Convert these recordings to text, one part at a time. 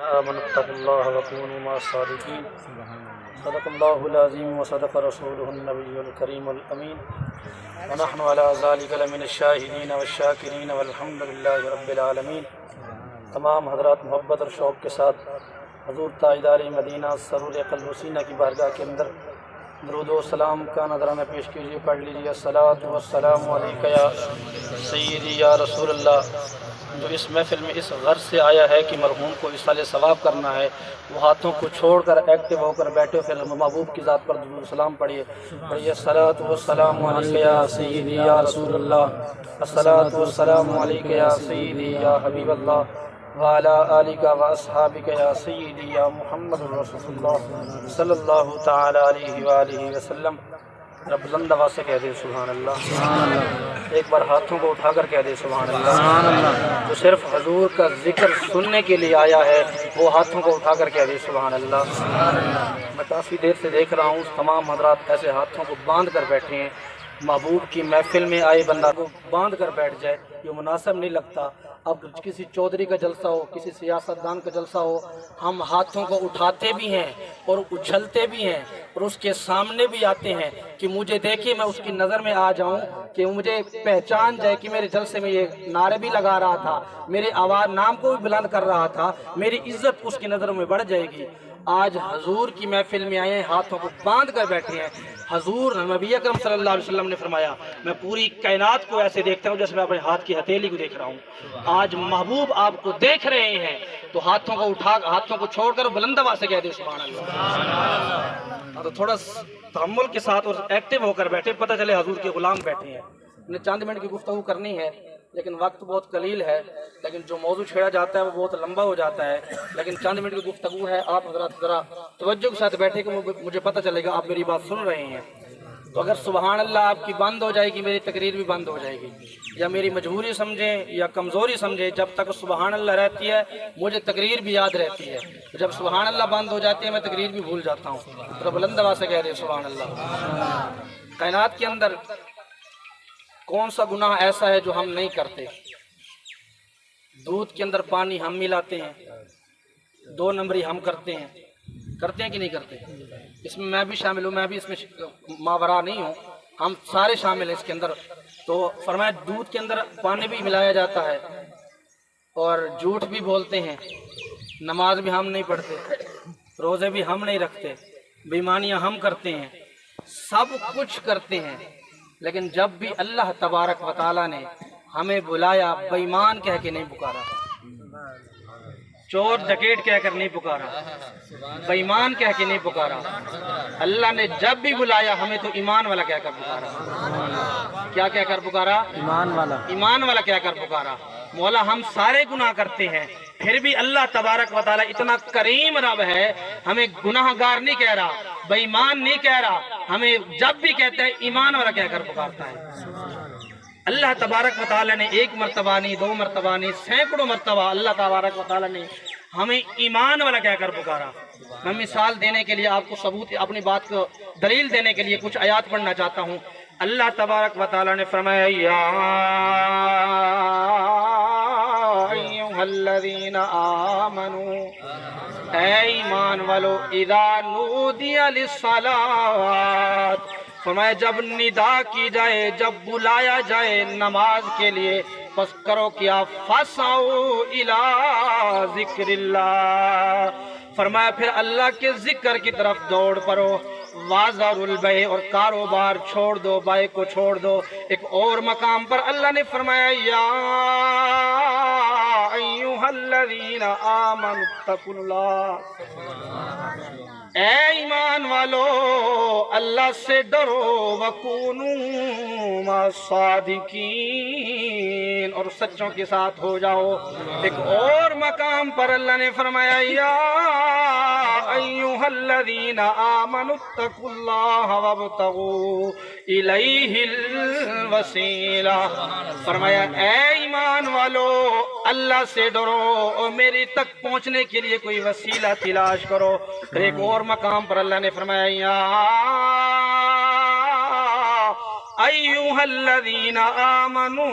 آمنوا اتقوا الله وكونوا مع الصادقين صدق الله العظيم وصدق رسوله النبي الكريم الأمين ونحن على ذلك لمن الشاهدين والشاکرین والحمد للہ رب العالمین۔ تمام حضرات محبت اور شوق کے ساتھ حضور تاجدار مدینہ سرور قلب و سینہ کی بارگاہ کے اندر درود و سلام کا نذرانہ پیش کیجیے، پڑھ لیجیے الصلاۃ والسلام علیک یا سیدی یا رسول اللہ۔ جو اس محفل میں اس غرض سے آیا ہے کہ مرحوم کو اصال ثواب کرنا ہے، وہ ہاتھوں کو چھوڑ کر ایکٹیو ہو کر بیٹھے، پھر محبوب کی ذات پر درود و سلام پڑھیے۔ الصلاۃ والسلام علیک یا سیدی یا رسول اللہ، الصلاۃ والسلام علیک یا سیدی یا حبیب اللہ وعلی آلک و اصحابک یا سیدی یا محمد رسول اللہ صلی اللہ تعالی علیہ وآلہ وسلم۔ رب بلند آواز سے کہہ دے سبحان اللہ، ایک بار ہاتھوں کو اٹھا کر کہہ دے سبحان اللہ۔ جو صرف حضور کا ذکر سننے کے لیے آیا ہے وہ ہاتھوں کو اٹھا کر کہہ دے سبحان اللہ۔ میں کافی دیر سے دیکھ رہا ہوں تمام حضرات ایسے ہاتھوں کو باندھ کر بیٹھے ہیں۔ محبوب کی محفل میں آئے بندہ کو باندھ کر بیٹھ جائے یہ مناسب نہیں لگتا۔ اب کسی چودھری کا جلسہ ہو، کسی سیاستدان کا جلسہ ہو، ہم ہاتھوں کو اٹھاتے بھی ہیں اور اچھلتے بھی ہیں اور اس کے سامنے بھی آتے ہیں کہ مجھے دیکھیے، میں اس کی نظر میں آ جاؤں، کہ مجھے پہچان جائے کہ میرے جلسے میں یہ نعرے بھی لگا رہا تھا، میرے آواز نام کو بھی بلند کر رہا تھا، میری عزت اس کی نظروں میں بڑھ جائے گی۔ آج حضور کی محفل میں آئے ہیں، ہاتھوں کو باندھ کر بیٹھے ہیں۔ حضور نبی اکرم صلی اللہ علیہ وسلم نے فرمایا میں پوری کائنات کو ایسے دیکھتا ہوں جیسے میں اپنے ہاتھ کی ہتھیلی کو دیکھ رہا ہوں۔ آج محبوب آپ کو دیکھ رہے ہیں تو ہاتھوں کو اٹھا، ہاتھوں کو چھوڑ کر بلند آواز سے کہہ دے سبحان اللہ۔ تو تھوڑا تحمل کے ساتھ اور ایکٹیو ہو کر بیٹھے، پتہ چلے حضور کے غلام بیٹھے ہیں۔ انہیں چند منٹ کی گفتگو کرنی ہے لیکن وقت بہت قلیل ہے، لیکن جو موضوع چھیڑا جاتا ہے وہ بہت لمبا ہو جاتا ہے، لیکن چند منٹ کی گفتگو ہے۔ آپ حضرات ذرا توجہ کے ساتھ بیٹھے کہ مجھے پتہ چلے گا آپ میری بات سن رہے ہیں۔ تو اگر سبحان اللہ آپ کی بند ہو جائے گی میری تقریر بھی بند ہو جائے گی، یا میری مجبوری سمجھیں یا کمزوری سمجھیں، جب تک سبحان اللہ رہتی ہے مجھے تقریر بھی یاد رہتی ہے، جب سبحان اللہ بند ہو جاتی ہے میں تقریر بھی بھول جاتا ہوں۔ تو بلند آواز سے کہہ دیں سبحان اللہ۔ کائنات کے اندر کون سا گناہ ایسا ہے جو ہم نہیں کرتے؟ دودھ کے اندر پانی ہم ملاتے ہیں، 2 نمبری ہم کرتے ہیں کہ نہیں کرتے؟ اس میں بھی شامل ہوں، میں بھی اس میں ماورا نہیں ہوں، ہم سارے شامل ہیں اس کے اندر۔ تو فرمایا دودھ کے اندر پانی بھی ملایا جاتا ہے، اور جھوٹ بھی بولتے ہیں، نماز بھی ہم نہیں پڑھتے، روزے بھی ہم نہیں رکھتے، بےایمانیاں ہم کرتے ہیں، سب کچھ کرتے ہیں، لیکن جب بھی اللہ تبارک و تعالیٰ نے ہمیں بلایا بے ایمان کہہ کے نہیں پکارا، چور ڈکیٹ کہہ کر نہیں پکارا، بے ایمان کہہ کے نہیں پکارا۔ اللہ نے جب بھی بلایا ہمیں تو ایمان والا کہہ کر پکارا۔ کیا کہہ کر پکارا؟ ایمان والا کہہ کر پکارا۔ مولا ہم سارے گناہ کرتے ہیں، پھر بھی اللہ تبارک و تعالیٰ اتنا کریم رب ہے، ہمیں گناہ گار نہیں کہہ رہا، بے ایمان نہیں کہہ رہا، ہمیں جب بھی کہتا ہے ایمان والا کہہ کر پکارتا ہے۔ اللہ تبارک و تعالیٰ نے 1 مرتبہ نہیں، 2 مرتبہ نہیں، سینکڑوں مرتبہ اللہ تبارک و تعالیٰ نے ہمیں ایمان والا کہہ کر پکارا۔ میں مثال دینے کے لیے آپ کو ثبوت، اپنی بات کو دلیل دینے کے لیے کچھ آیات پڑھنا چاہتا ہوں۔ اللہ تبارک و تعالیٰ نے فرمایا یا ایھا الذین آمنوا، اے ایمان والو، اذا نودی للصلاۃ، فرمایا جب ندا کی جائے، جب بلایا جائے نماز کے لیے، پس کرو کیا، فسعوا الی ذکر اللہ، فرمایا پھر اللہ کے ذکر کی طرف دوڑ پڑو، وَذَرُوا الْبَيْعَ، اور کاروبار چھوڑ دو، بائع کو چھوڑ دو۔ ایک اور مقام پر اللہ نے فرمایا یا ایھا الذین آمنوا اتقوا اللہ، اے ایمان والو اللہ سے ڈرو، وَكُونُوا مَعَ الصَّادِقِينَ، اور سچوں کے ساتھ ہو جاؤ۔ ایک اور مقام پر اللہ نے فرمایا یا ایھا الذین آمنوا اتقوا اللہ وابتغوا الیہ الوسیلہ، فرمایا اے ایمان والو اللہ سے ڈرو اور میری تک پہنچنے کے لیے کوئی وسیلہ تلاش کرو۔ پھر ایک اور مقام پر اللہ نے فرمایا یا ایھا الذین آمنوا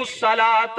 الصلاۃ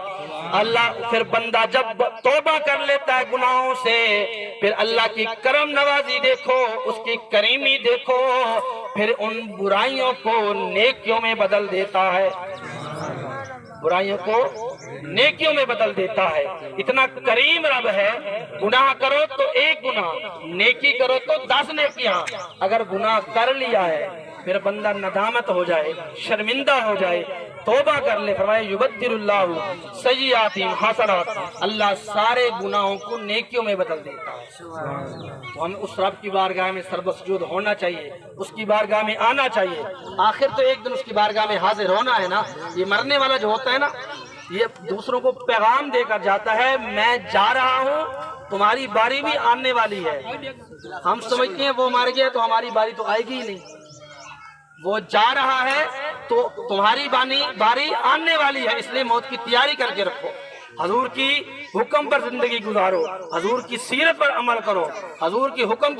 بعد اللہ پھر بندہ جب توبہ کر لیتا ہے گناہوں سے، پھر اللہ کی کرم نوازی دیکھو، اس کی کریمی دیکھو، پھر ان برائیوں کو نیکیوں میں بدل دیتا ہے، برائیوں کو نیکیوں میں بدل دیتا ہے۔ اتنا کریم رب ہے، گناہ کرو تو ایک گناہ، نیکی کرو تو 10 نیکیاں۔ اگر گناہ کر لیا ہے پھر بندہ ندامت ہو جائے، شرمندہ ہو جائے، توبہ کر لے، فرمائے یبدل اللہ سیئاتہم حسنات، اللہ سارے گناہوں کو نیکیوں میں بدل دیتا ہے۔ تو ہمیں اس رب کی بارگاہ میں سربسجود ہونا چاہیے، اس کی بارگاہ میں آنا چاہیے۔ آخر تو ایک دن اس کی بارگاہ میں حاضر ہونا ہے نا۔ یہ مرنے والا جو ہوتا ہے نا، یہ دوسروں کو پیغام دے کر جاتا ہے، میں جا رہا ہوں، تمہاری باری بھی آنے والی ہے۔ ہم سمجھتے ہیں وہ مر گیا تو ہماری باری تو آئے گی ہی نہیں، وہ جا رہا ہے تو تمہاری باری آنے والی ہے، اس لیے موت کی تیاری کر کے رکھو، حضور کی حکم پر زندگی گزارو، حضور کی سیرت پر عمل کرو، حضور کی حکم کی